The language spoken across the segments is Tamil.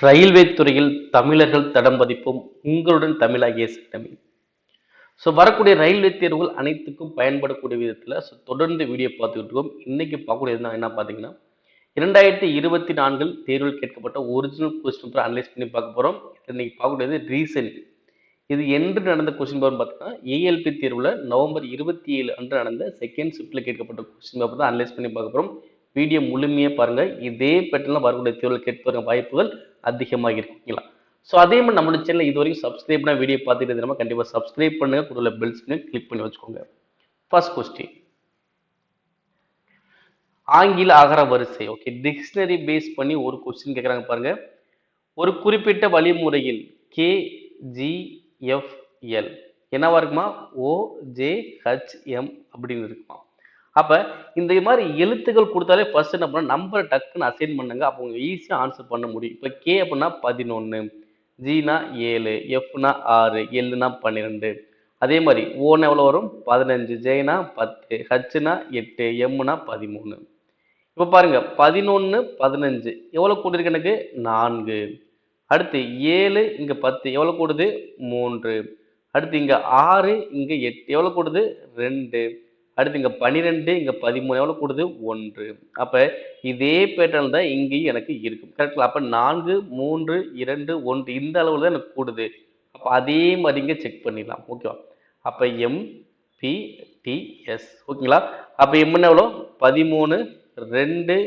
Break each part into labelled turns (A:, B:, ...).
A: ரயில்வே துறையில் தமிழர்கள் தடம் பதிப்போம் உங்களுடன் தமிழாகிய சித்தமி. வரக்கூடிய ரயில்வே தேர்வுகள் அனைத்துக்கும் பயன்படக்கூடிய விதத்தில் தொடர்ந்து வீடியோ பார்த்துக்கிட்டு இருக்கோம். இன்னைக்கு பார்க்கக்கூடியது என்ன பார்த்தீங்கன்னா 2024 தேர்வில் கேட்கப்பட்ட ஒரிஜினல் கொஸ்டின் பேப்பர் அனலைஸ் பண்ணி பார்க்க போகிறோம். இன்னைக்கு பார்க்கக்கூடியது ரீசெண்ட். இது என்று நடந்த கொஸ்டின் பேப்பர் பார்த்தீங்கன்னா ஏஎல்பி தேர்வில் நவம்பர் 27 அன்று நடந்த செகண்ட் ஷிஃப்ட்டில் கேட்கப்பட்ட கொஸ்டின் பேப்பர் தான் அனலைஸ் பண்ணி பார்க்க போகிறோம். வீடியோ முழுமையாக பாருங்கள். இதே பேட்டர்ல வரக்கூடிய தேர்வில் கேட்பதற்கான வாய்ப்புகள் அதிகமாக இருக்குங்களா. அதே மாதிரி நம்மளோட சேனல் இது வரைக்கும் சப்ஸ்கிரைப் பண்ண வீடியோ பார்த்துட்டு இருந்தால் கண்டிப்பாக சப்ஸ்கிரைப் பண்ணுங்க, கூட பெல்ஸ் கிளிக் பண்ணி வச்சுக்கோங்க. ஃபர்ஸ்ட் கொஸ்டின் ஆங்கில அகர வரிசை. ஓகே, டிக்ஷனரி பேஸ் பண்ணி ஒரு கொஸ்டின் கேட்குறாங்க பாருங்க. ஒரு குறிப்பிட்ட வழிமுறையில் KGFL என்னவா இருக்குமா? OJHM அப்படின்னு இருக்குமா? அப்ப இந்த மாதிரி எழுத்துக்கள் கொடுத்தாலே ஃபர்ஸ்ட் என்ன பண்ண நம்பரை டக்குன்னு அசைன் பண்ணுங்க. அப்போ உங்க ஈஸியா ஆன்சர் பண்ண முடியும். இப்ப K அப்படின்னா 11, Gனா 7, Fனா 6, Lனா 12. அதே மாதிரி ஓன்னு எவ்வளவு வரும்? 15, Jனா 10, Hனா 8, Mனா 13. இப்ப பாருங்க 11 15 எவ்வளவு கூட்டிருக்கு எனக்கு? 4. அடுத்து 7 இங்க 10 எவ்வளவு கூடுது? 3. அடுத்து இங்க 6 இங்க 8 எவ்வளவு கூடுது? 2. அடுத்து இங்க 12 இங்க 13 எவ்வளவு கூடுது? 1. அப்ப இதே பேட்டர்ன் தான் இங்கேயும் எனக்கு இருக்கும். கரெக்ட்ல? அப்ப 4 3 2 1 இந்த அளவுல தான் எனக்கு கூடுது. அப்ப அதே மாதிரி இங்க செக் பண்ணிடலாம். ஓகேவா? அப்ப MPTS. ஓகேங்களா? அப்ப M எவ்வளோ? 13 2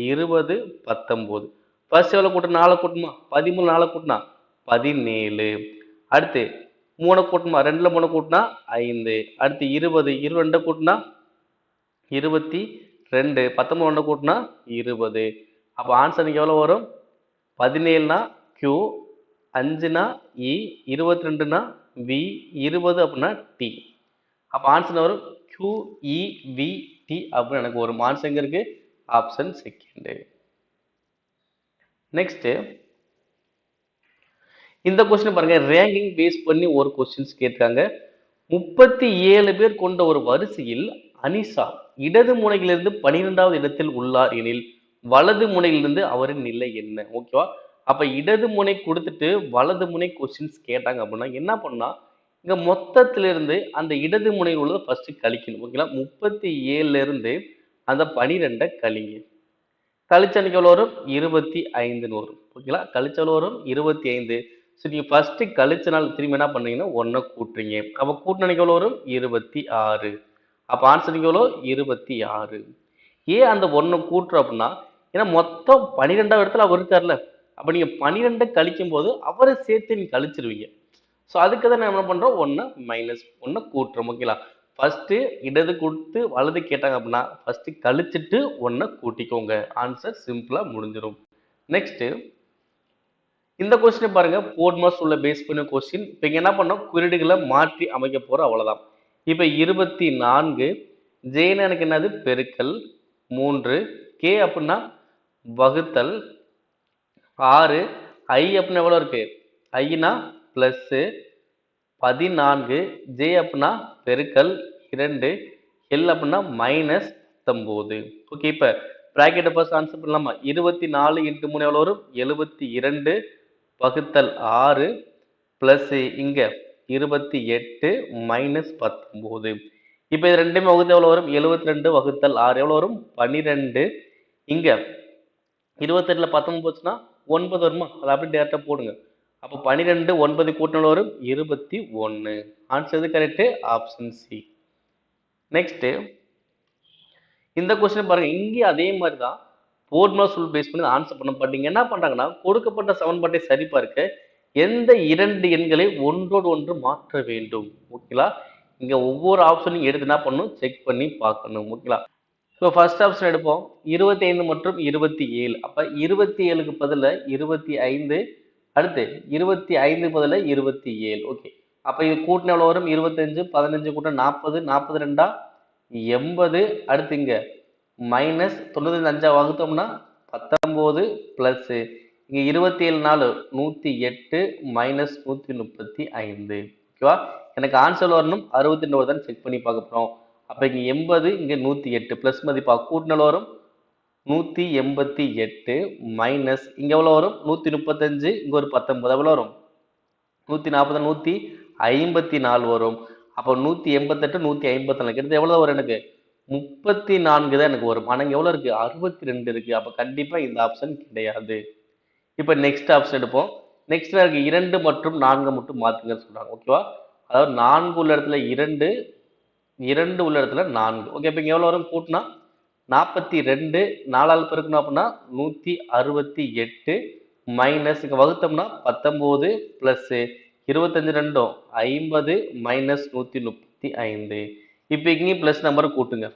A: 20 19. ஃபர்ஸ்ட் எவ்வளவு கூட்டணும்? 4 கூட்டணுமா? 13 4 கூட்டினா 17. அடுத்து 3 கூட்டணுமா? 2ல 3 கூட்டினா 5. அடுத்து 20 22 கூட்டினா 22. 19 கூட்டினா 20. அப்ப ஆன்சர் எவ்வளவு வரும்? 17னா Q, 5னா E, 22னா V, 20 அப்படின்னா T. அப்ப ஆன்சர் வரும் QEVT அப்படின்னு எனக்கு ஒரு ஆன்சர் எங்க இருக்கு? Option second. நெக்ஸ்ட் இந்த கொஸ்டின் பாருங்க. ரேங்கிங் பேஸ் பண்ணி ஒரு கொஸ்டின்ஸ் கேட்காங்க. 37 பேர் கொண்ட ஒரு வரிசையில் அனிஷா இடது முனையிலிருந்து 12வது இடத்தில் உள்ளார் எனில் வலது முனையிலிருந்து அவரின் நிலை என்ன? ஓகேவா? அப்ப இடது முனை கொடுத்துட்டு வலது முனை கொஸ்டின்ஸ் கேட்டாங்க அப்படின்னா என்ன பண்ணா இங்க மொத்தத்திலிருந்து அந்த இடது முனையில் உள்ளதை ஃபர்ஸ்ட் கழிக்கணும். ஓகேங்களா? 37ல இருந்து அந்த 12 கழிங்க. கழிச்சனுக்கு எவ்வளவு வரும்? 25 வரும். ஓகேங்களா? கழிச்சல் வரும் 25. நீங்க ஃபர்ஸ்ட் கழிச்சனால திரும்பி என்ன பண்ணீங்கன்னா 1 கூட்டுறீங்க. அப்ப கூட்டினனுக்கு எவ்வளவு வரும்? 26. அப்ப ஆன்சர் எவ்வளோ? 26. ஏன் அந்த 1 கூட்டுறோம் அப்படின்னா ஏன்னா மொத்தம் 12வது இடத்துல அவர் இருக்கார்ல. அப்ப நீங்க 12 கழிக்கும் போது அவரை சேர்த்து நீங்க கழிச்சிருவீங்க. அதுக்கு தான் நம்ம என்ன பண்றோம்? 1 மைனஸ் 1 கூட்டுறோம். ஓகேங்களா? ஃபர்ஸ்ட் இடது கொடுத்து வலது கேட்டாங்க அப்படின்னா ஃபர்ஸ்ட் கழிச்சிட்டு 1 கூட்டிக்கோங்க. ஆன்சர் சிம்பிளா முடிஞ்சிடும். நெக்ஸ்ட் இந்த கொஸ்டின் பாருங்க. போர்ட் மாஸ் உள்ள பேஸ் பண்ண கொஸ்டின். இப்போ இங்க என்ன பண்ணோம்? குறியீடுகளை மாற்றி அமைக்க போறோம், அவ்வளவுதான். இப்போ 24 ஜேன்னு எனக்கு என்னது? பெருக்கல் 3, K அப்படின்னா வகுத்தல் 6, I அப்படின்னா எவ்வளவு இருக்கு? ஐனா பிளஸ் 14, J அப்படின்னா பெருக்கல் 2, L அப்படின்னா மைனஸ் 19. ஓகே, இப்ப பிராக்கெட் ஃபர்ஸ்ட் ஆன்சர் பண்ணலாமா? 24 இன்ட்டு 3 எவ்வளவு வரும்? 72 வகுத்தல் 6 பிளஸ் இங்க 28 மைனஸ் 19. இப்ப இது ரெண்டுமே வகுத்து எவ்வளவு வரும்? 72 வகுத்தல் 6 எவ்வளவு வரும்? 12. இங்க 28ல 19 போச்சுன்னா 9 வருமா? அதை அப்படி டேரக்டா போடுங்க. அப்போ 12 9 கூட்டினால் வரும் 21. ஆன்சர் எது கரெக்ட்? Option C. நெக்ஸ்ட் இந்த கொஸ்டின் பாருங்க. இங்கேயும் அதே மாதிரி தான் போர்ட் மாஸ் ரூல் பேஸ் பண்ணி ஆன்சர் பண்ண. பட்டீங்க என்ன பண்றாங்கன்னா கொடுக்கப்பட்ட சமன்பாட்டை சரி பார்க்க எந்த 2 எண்களை ஒன்றோடு ஒன்று மாற்ற வேண்டும். ஓகேங்களா? இங்க ஒவ்வொரு ஆப்ஷனையும் எடுத்து என்ன பண்ணணும்? செக் பண்ணி பார்க்கணும். ஓகேங்களா? ஸோ ஃபர்ஸ்ட் ஆப்ஷன் எடுப்போம். 25 மற்றும் 27. அப்ப 27க்கு பதில் 25. அடுத்து 25 பதில் 27. ஓகே, அப்ப இது கூட்டின எவ்வளவு வரும்? 25 15 கூட்ட 40 42 80. அடுத்து இங்க மைனஸ் 95 5 வகுத்தோம்னா 19 பிளஸ் இங்க 27 4 108 மைனஸ் 135. ஓகேவா? எனக்கு ஆன்சர் வரணும் 62 தான் செக் பண்ணி பார்க்க போறோம். அப்ப இங்க 80 இங்க 108 பிளஸ் மதிப்பா கூட்டினல் வரும் 188 மைனஸ் இங்க எவ்வளவு வரும் 135 இங்க ஒரு 19 எவ்வளவு வரும் 140 154 வரும். அப்போ 188 154 கிட்ட எவ்வளவு வரும் எனக்கு 34 தான் எனக்கு வரும். ஆனா இங்க எவ்வளவு இருக்கு 62 இருக்கு. அப்ப கண்டிப்பா இந்த ஆப்ஷன் கிடையாது. இப்ப நெக்ஸ்ட் ஆப்ஷன் எடுப்போம். நெக்ஸ்ட் இருக்கு 2 மற்றும் 4 மட்டும் மாத்துங்கன்னு சொல்றாங்க. ஓகேவா? அதாவது 4 உள்ள இடத்துல 2 2 உள்ள இடத்துல 4. ஓகே, இப்ப இங்க எவ்வளவு வரும் கூட்டினா 42 4ஆல் பெருக்கணும் அப்படின்னா 168 மைனஸ் இங்க வகுத்தோம்னா 19 பிளஸ் 25 ரெண்டும் 50 மைனஸ் 135. இப்போ இங்கேயும் பிளஸ் நம்பர் கூட்டுங்க.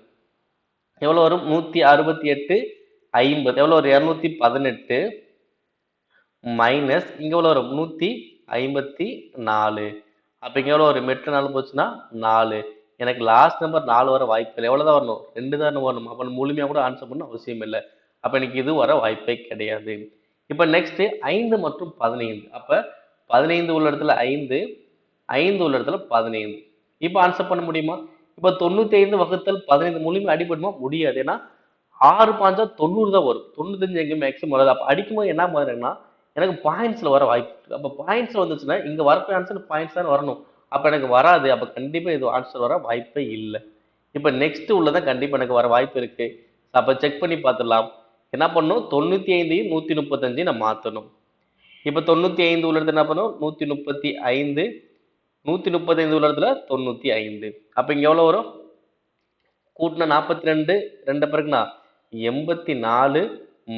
A: எவ்வளவு வரும் 168 50 எவ்வளவு வரும் 218 மைனஸ் இங்க எவ்வளவு வரும் 154. அப்ப இங்க எவ்வளவு வரும் 8 4 போச்சுன்னா 4. எனக்கு லாஸ்ட் நம்பர் 4 வர வாய்ப்பு இல்லை. எவ்வளவுதான் வரணும் 2 தான் வரணும். அப்ப முழுமையா கூட ஆன்சர் பண்ண அவசியம் இல்லை. அப்ப எனக்கு இது வர வாய்ப்பே கிடையாது. இப்ப நெக்ஸ்ட் 5 மற்றும் 15. அப்ப 15 உள்ள இடத்துல 5 5 உள்ள இடத்துல 15. இப்ப ஆன்சர் பண்ண முடியுமா? இப்ப 95 வகுத்தல் 15 முழுமையா அடிபடுமா முடியாது. ஏன்னா 6 பாஞ்சா 90 தான் வரும். 95 எங்க மேக்ஸிமம் வராது. அப்ப அடிக்கும்போது என்ன மாதிரினா எனக்கு பாயிண்ட்ஸ்ல வர வாய்ப்பு இருக்கு. அப்ப பாயிண்ட்ஸ்ல வந்துச்சுன்னா இங்க வரப்போ ஆன்சர் பாயிண்ட்ஸ் தான் வரணும். அப்ப எனக்கு வராது. அப்ப கண்டிப்பா இது ஆன்சர் வர வாய்ப்பே இல்லை. இப்ப நெக்ஸ்ட் உள்ளதான் கண்டிப்பா எனக்கு வர வாய்ப்பு இருக்கு. அப்ப செக் பண்ணி பார்த்துடலாம். என்ன பண்ணும் 95 135 நான் மாத்தணும். இப்ப 95 உள்ள இடத்துல என்ன பண்ணும் 135 135 உள்ள இடத்துல 95. அப்ப இங்க எவ்வளவு வரும் கூட்டினா 42 2 பிறகுனா 84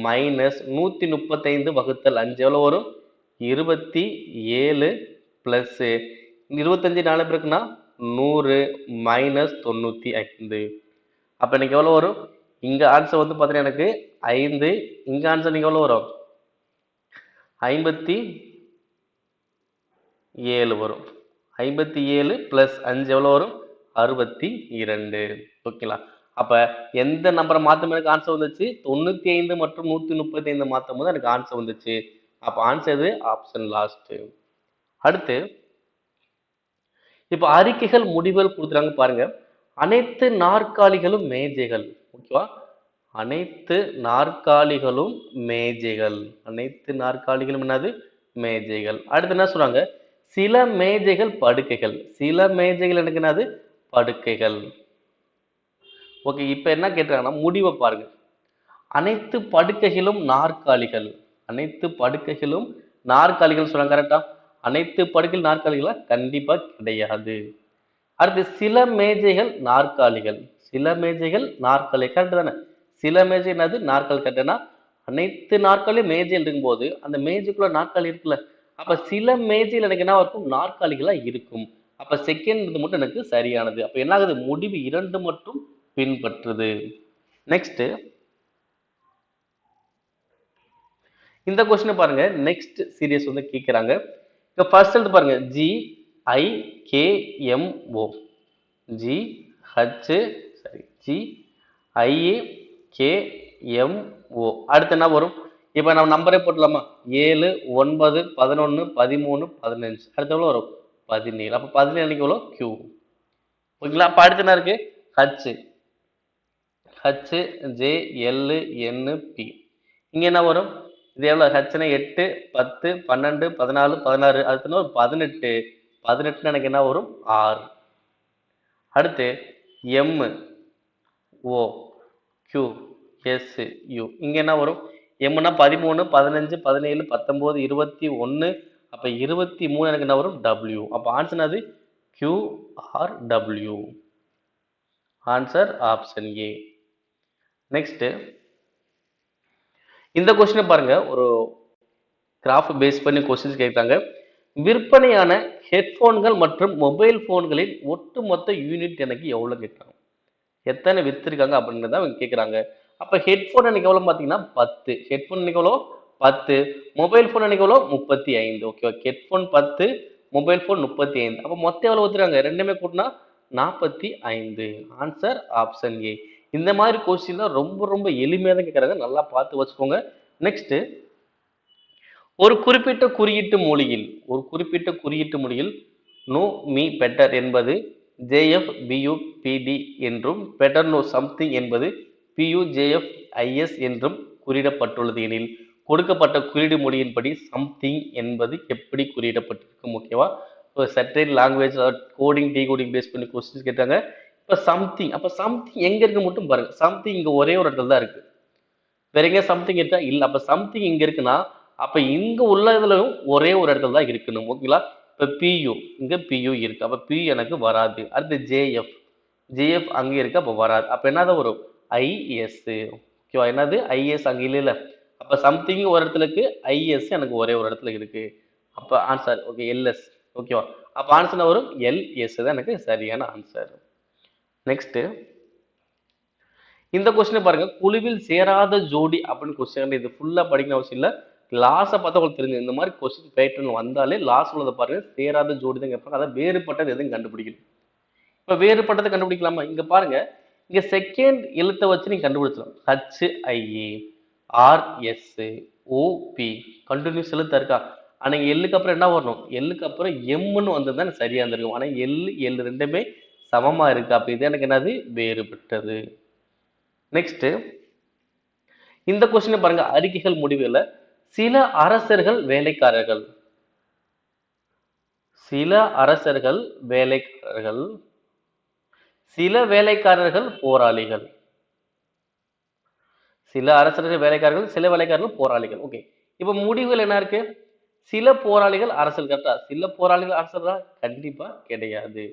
A: மைனஸ் 135 வகுத்தல் 5 எவ்வளவு வரும் 27 பிளஸ் 25 4 பிறகுனா 100 மைனஸ் 95. அப்ப எனக்கு எவ்வளவு வரும் இங்க ஆன்சர் வந்து பாத்தீங்கன்னா எனக்கு 5. இங்க ஆன்சர் நீங்க எவ்வளவு வரும் 57 வரும். 57 பிளஸ் 5 எவ்வளவு வரும் 62. ஓகேங்களா? அப்ப எந்த நம்பரை மாத்தும் எனக்கு ஆன்சர் வந்துச்சு 95 மற்றும் 135 மாத்தும் போது எனக்கு ஆன்சர் வந்துச்சு. அப்ப ஆன்சர் இது ஆப்ஷன் லாஸ்ட். அடுத்து இப்ப அறிக்கைகள் முடிவுகள் கொடுத்துறாங்க பாருங்க. அனைத்து நாற்காலிகளும் மேஜைகள். ஓகேவா? அனைத்து நாற்காலிகளும் மேஜைகள். அனைத்து நாற்காலிகளும் என்னது மேஜைகள். அடுத்து என்ன சொல்றாங்க சில மேஜைகள் படுக்கைகள். சில மேஜைகள் எனக்கு என்னது படுக்கைகள். ஓகே, இப்ப என்ன கேட்டாங்கன்னா முடிவை பாருங்க. அனைத்து படுக்கைகளும் நாற்காலிகள். அனைத்து படுக்கைகளும் நாற்காலிகள் சொல்றாங்க கரெக்டா? அனைத்து படுக்கைகள் நாற்காலிகளா கண்டிப்பா கிடையாது. அடுத்து சில மேஜைகள் நாற்காலிகள். சில மேஜைகள் நாற்காலி கரெக்ட் தானே? சில மேஜை என்னது நாற்காலி கரெக்டா? அனைத்து நாற்காலியும் மேஜையில் இருக்கும்போது அந்த மேஜைக்குள்ள நாற்காலி இருக்குல்ல, அப்ப சில மேஜையில் எனக்கு என்ன இருக்கும் நாற்காலிகளா இருக்கும். அப்ப செகண்ட் இது மட்டும் எனக்கு சரியானது. அப்ப என்ன ஆகுது முடிவு 2 மட்டும் பின்பற்றுது. நெக்ஸ்ட் இந்த கொஸ்டின் பாருங்க. நெக்ஸ்ட் சீரியஸ் வந்து கேக்குறாங்க. இப்ப ஃபர்ஸ்ட் எழுது பாருங்க GIKMO GIKMO. அடுத்து என்ன வரும் இப்ப நம்ம நம்பரே போட்டலாமா 7 9 11 13 15. அடுத்து எவ்வளவு வரும் 17. அப்ப 17 அன்னைக்கு எவ்வளவு Q. ஓகேங்களா? அப்ப அடுத்து என்ன இருக்கு HJLNP. இங்க என்ன வரும் இது எவ்வளவு ஹச்னா 8 10 12 14 16. அடுத்து 18 18 எனக்கு என்ன வரும் 6. அடுத்து MOQSU. இங்க என்ன வரும் எம்னா 13 15 17 19 21. அப்ப 23 எனக்கு என்ன வரும் W. அப்ப ஆன்சர் அது QRW. Answer option A. Next இந்த கொஸ்டினை பாருங்க. ஒரு கிராஃப் பேஸ் பண்ணி கொஸ்டின்ஸ் கேட்காங்க. விற்பனையான ஹெட்போன்கள் மற்றும் மொபைல் போன்களின் ஒட்டுமொத்த யூனிட் எனக்கு எவ்வளவு கேட்கிறாங்க. எத்தனை வித்திருக்காங்க அப்படின்றத அவங்க கேட்கறாங்க. அப்ப ஹெட்போன் எனக்கு எவ்வளவு பாத்தீங்கன்னா 10. ஹெட்போன் எனக்கு எவ்வளவு 10. மொபைல் போன் எனக்கு எவ்வளவு 35. ஓகேவா? Headphone 10 mobile phone 35. அப்ப மொத்தம் எவ்வளவு ஊத்துறாங்க ரெண்டுமே கூட்டினா 45. Answer option A. இந்த மாதிரி கொஸ்டின் ரொம்ப ரொம்ப எளிமையா தான் கேட்கறாங்க. நல்லா பார்த்து வச்சுக்கோங்க. நெக்ஸ்ட் ஒரு குறிப்பிட்ட குறியீட்டு மொழியில் நோ மீ பெட்டர் என்பது JFBUPD என்றும் பெட்டர் நோ சம்திங் என்பது PUJF IS என்றும் குறியிடப்பட்டுள்ளது எனில் கொடுக்கப்பட்ட குறியீடு மொழியின்படி சம்திங் என்பது எப்படி குறியிடப்பட்டிருக்கும்? ஓகேவா? இப்போ certain language coding decoding base பண்ணி கொஸ்டின்ஸ் கேட்டாங்க. இப்போ சம்திங், அப்போ சம்திங் எங்க இருக்கு மட்டும் பாருங்க. சம்திங் இங்க ஒரே ஒரு இடத்துல தான் இருக்கு. வேற எங்க சம்திங் இருக்கா? இல்ல. அப்ப சம்திங் இங்க இருக்குன்னா அப்ப இங்க உள்ள இதுலயும் ஒரே ஒரு இடத்துல தான் இருக்கணும். ஓகேங்களா? இப்ப PU இங்க PU இருக்கு. அப்ப P எனக்கு வராது. அடுத்து JF அங்க இருக்கு. அப்ப வராது. அப்ப என்னதான் வரும்? IS. ஓகேவா? என்னது? IS அங்க இல்ல. அப்ப சம்திங் ஒரு இடத்துல இருக்கு. IS எனக்கு ஒரே ஒரு இடத்துல இருக்கு. அப்ப ஆன்சர் ஓகே LS. ஓகேவா? அப்ப ஆன்சர் வரும் LS தான் எனக்கு சரியான ஆன்சர். நெக்ஸ்ட் இந்த கொஸ்டின் பாருங்க, குழுவில் சேராத ஜோடி அப்படின்னு கொஸ்டின். இது ஃபுல்லா படிக்கணும் அவசியம் இல்ல. லாஸை பார்த்தா உங்களுக்கு தெரிஞ்சு இந்த மாதிரி கொஸ்டின் பேட்டர்ன் வந்தாலே லாஸ் உள்ளதை பாருங்க, சேராத ஜோடி தான் கேட்பாங்க. அதான் வேறுபட்டது எதுவும் கண்டுபிடிக்கணும். இப்ப வேறுபட்டதை கண்டுபிடிக்கலாமா? இங்க பாருங்க, இங்க செகண்ட் எழுத்தை வச்சு நீங்க கண்டுபிடிச்சலாம். HIA RS OP கண்டினியூஸ் எழுத்தா இருக்கா? ஆனா எல்லுக்கு அப்புறம் என்ன வரணும்? எல்லுக்கு அப்புறம் எம்னு வந்ததுதான் சரியா இருந்திருக்கும். ஆனா எல் ரெண்டுமே சமமா இருக்கு. அப்ப இது எனக்கு என்னது? வேறுபட்டது. நெக்ஸ்ட் இந்த கொஸ்டின் பாருங்க, அறிக்கைகள் முடிவுல சில அரசர்கள் வேலைக்காரர்கள், சில அரசர்கள் வேலைக்காரர்கள், சில வேலைக்காரர்கள் போராளிகள், சில அரசர்கள் வேலைக்காரர்கள், சில வேலைக்காரர்கள் போராளிகள். ஓகே, இப்ப முடிவுகள் என்ன இருக்கு? சில போராளிகள் அரசர்கள். கரெக்டா? சில போராளிகள் அரசர்களா? கண்டிப்பா கிடையாது.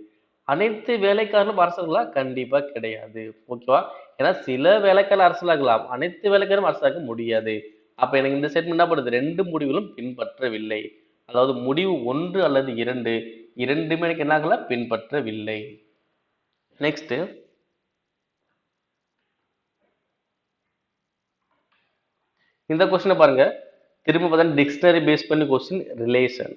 A: அனைத்து வேலைக்காரர்களும் அரசர்களா? கண்டிப்பா கிடையாது. ஓகேவா? ஏன்னா சில வேலைக்காரர் அரசராகலாம், அனைத்து வேலைக்காரும் அரசாக முடியாது. அப்ப எனக்கு இந்த ஸ்டேட்மெண்ட் என்ன பண்ணுது? ரெண்டு முடிவுகளும் பின்பற்றவில்லை. அதாவது முடிவு ஒன்று அல்லது இரண்டு, இரண்டுமே எனக்கு என்ன ஆகல? பின்பற்றவில்லை. நெக்ஸ்ட் இந்த கொஸ்டின் பாருங்க, திரும்ப பார்த்தா டிக்ஷனரி பேஸ் பண்ணி கொஸ்டின். ரிலேஷன்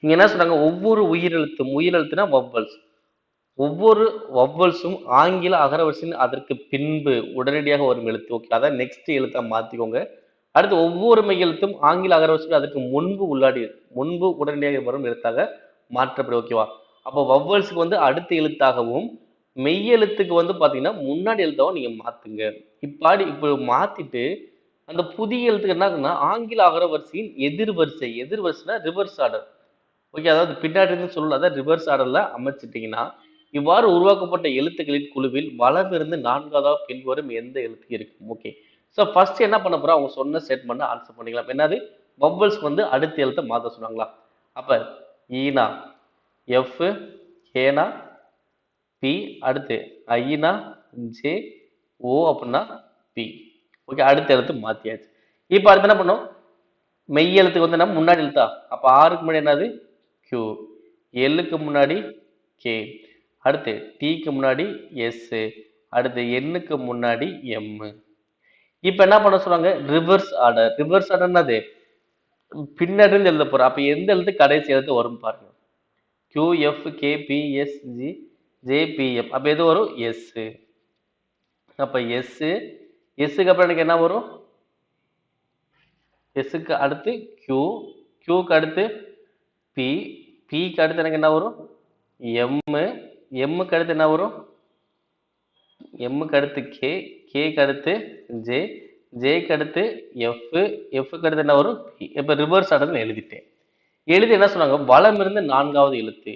A: இங்க என்ன சொல்றாங்க? ஒவ்வொரு உயிரெழுத்துனா வவ்வல்ஸ், ஒவ்வொரு வவ்வல்ஸும் ஆங்கில அகரவரிசையின் அதற்கு பின்பு உடனடியாக வரும் எழுத்து. ஓகே, அதான் நெக்ஸ்ட் எழுத்தா மாத்திக்கோங்க. அடுத்து ஒவ்வொரு மெய் எழுத்தும் ஆங்கில அகரவரிசைக்கு அதற்கு முன்பு உடனடியாக வரும் எழுத்தாக மாற்றப்படும். ஓகேவா? அப்போ வவ்வல்ஸுக்கு வந்து அடுத்த எழுத்தாகவும் மெய் எழுத்துக்கு வந்து பாத்தீங்கன்னா முன்னாடி எழுத்தாகவும் நீங்க மாத்துங்க. இப்போ மாத்திட்டு அந்த புதிய எழுத்துக்கு என்ன ஆகுன்னா ஆங்கில அகரவரிசையின் எதிர்வரிசைனா ரிவர்ஸ் ஆர்டர். ஓகே, அதாவது பின்னாடி இருந்து சொல்லல, அதாவது ரிவர்ஸ் ஆர்டர்ல அமைச்சிட்டீங்கன்னா இவ்வாறு உருவாக்கப்பட்ட எழுத்துக்களின் குழுவில் வலமிருந்து நான்காவதாக பின்வரும் எந்த எழுத்து இருக்கும்? ஓகே, ஸோ ஃபர்ஸ்ட் என்ன பண்ண போறோம்? அவங்க சொன்ன ஸ்டேட்மெண்ட் ஆன்சர் பண்ணிக்கலாம். என்னது? பப்பிள்ஸ் வந்து அடுத்த எழுத்தை மாற்ற சொன்னாங்களா? அப்ப ஈனா எஃப், ஏனா பி, அடுத்து ஐனா ஜே, ஓ அப்படின்னா பி. ஓகே, அடுத்த எழுத்து மாத்தியாச்சு. இப்போ அடுத்து என்ன பண்ணோம்? மெய் எழுத்துக்கு வந்து நம்ம முன்னாடி எழுத்தா? அப்ப ஆறுக்கு முன்னாடி என்னது? Q, எல்லுக்கு முன்னாடி K, அடுத்து Tக்கு முன்னாடி S, அடுத்து Nக்கு முன்னாடி M. இப்ப என்ன பண்ண சொல்றாங்க? Reverse order. ரிவர்ஸ் ஆர்டர் என்னது? பின்னாடி இருந்து எழுத போறோம். அப்ப எந்த எழுத்து கடைசி எழுத்து வரும் பாருங்க. Q, F, K, P, S, G, J, P, M. அப்ப எது வரும்? S. அப்ப Sக்கு அப்புறம் எனக்கு என்ன வரும்? Sக்கு அடுத்து Q, Qக்கு அடுத்து P, Pக்கு அடுத்து எனக்கு என்ன வரும்? M, Mக்கு அடுத்து என்ன வரும்? Mக்கு அடுத்து K, Kக்கு அடுத்து J, Jக்கு அடுத்து F, Fக்கு அடுத்து என்ன வரும்? P. இப்ப ரிவர்ஸ் ஆர்டர்ல எழுதிட்டேன். எழுதி என்ன சொன்னாங்க? வலமிருந்து நான்காவது எழுத்து.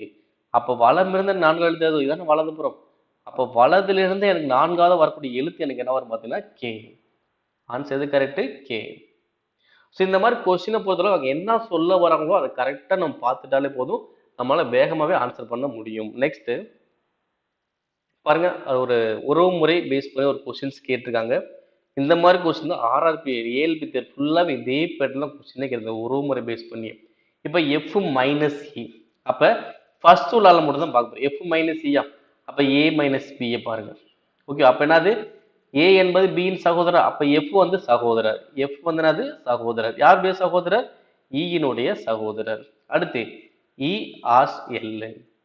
A: அப்ப வலமிருந்து நான்காவது எழுத்து இதான வலதுபுறம். அப்ப வலதுல இருந்து எனக்கு நான்காவது வரக்கூடிய எழுத்து எனக்கு என்ன வரும் பார்த்தீங்கன்னா K. ஆன்சர் எது கரெக்ட்? K. ஸோ இந்த மாதிரி கொஸ்டினை பொறுத்தளவு அவங்க என்ன சொல்ல வராங்களோ அதை கரெக்டாக நம்ம பார்த்துட்டாலே போதும், நம்மளால வேகமாகவே ஆன்சர் பண்ண முடியும். நெக்ஸ்ட் பாருங்க, ஒரு உறவு முறை பேஸ் பண்ணி ஒரு கொஸ்டின்ஸ் கேட்டிருக்காங்க. இந்த மாதிரி கொஸ்டின் தான் RRB ஏஎல்பி தேர்வு ஃபுல்லாகவே இதே பேட்டர்ல கொஸ்டினே கேட்குது, உறவு முறை பேஸ் பண்ணி. இப்போ எஃப் மைனஸ் இ, அப்போ ஃபர்ஸ்ட் உள்ளால மட்டும் தான் பார்க்க போறோம். எஃப் மைனஸ் இயா, அப்போ ஏ மைனஸ் பியை பாருங்க. ஓகே, அப்போ என்னது? ஏ என்பது பியின் சகோதரர். அப்ப எஃப் வந்து சகோதரர். எஃப் வந்து என்னது? சகோதரர். யாருடைய சகோதரர்? ஈயினுடைய சகோதரர். அடுத்து இ ஆஸ் எல்.